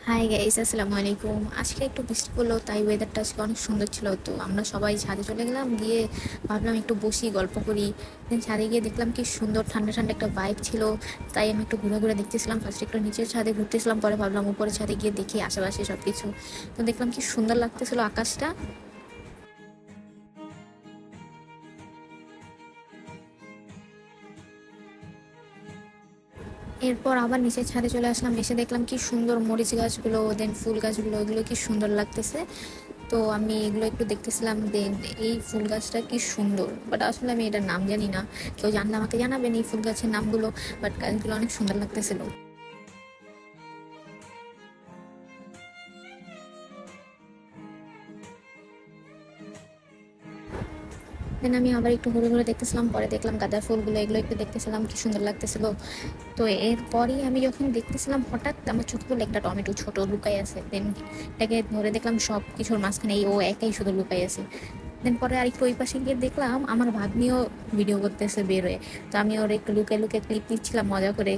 Hi guys, আসসালামু আলাইকুম। আজকে একটু বৃষ্টি পড়লো, তাই ওয়েদারটা আজকে অনেক সুন্দর ছিল। তো আমরা সবাই ছাদে চলে গেলাম, গিয়ে ভাবলাম একটু বসি গল্প করি। দেন ছাদে গিয়ে দেখলাম কি সুন্দর ঠান্ডা ঠান্ডা একটা ভাইব ছিল। তাই আমি একটু ঘুরে ঘুরে দেখতেছিলাম। ফার্স্ট একটু নিচের ছাদে ঘুরতেছিলাম, পরে ভাবলাম উপরে ছাদে গিয়ে দেখি আশেপাশে সব কিছু। তো দেখলাম কি সুন্দর লাগতেছিল আকাশটা। এরপর আবার নিচের ছাদে চলে আসলাম, এসে দেখলাম কি সুন্দর মরিচ গাছগুলো, দেন ফুল গাছগুলো, এগুলো কি সুন্দর লাগতেছে। তো আমি এগুলো একটু দেখতেছিলাম। দেন এই ফুল গাছটা কি সুন্দর, বাট আসলে আমি এটার নাম জানি না। কেউ জানলে আমাকে জানাবেন এই ফুল গাছের নামগুলো। বাট গাছগুলো অনেক সুন্দর লাগতেছিল। দেন আমি আবার একটু ঘুরে ঘুরে দেখতেছিলাম, পরে দেখলাম গাঁদা ফুলগুলো, এগুলো একটু দেখতেছিলাম কি সুন্দর লাগতেছিল। তো এরপরই আমি যখন দেখতেছিলাম, হঠাৎ আমার চোখে পড়লো একটা টমেটো ছোট লুকাই আছে। দেন এটাকে ধরে দেখলাম সব কিছুর মাঝখানে ও একাই শুধু লুকাই আছে। দেন পরে আরেকটু ওই পাশে গিয়ে দেখলাম আমার ভাগ্নিও ভিডিও করতেছে বের হয়ে। তো আমি ওর একটু লুকে লুকে ক্লিপ নিচ্ছিলাম মজা করে।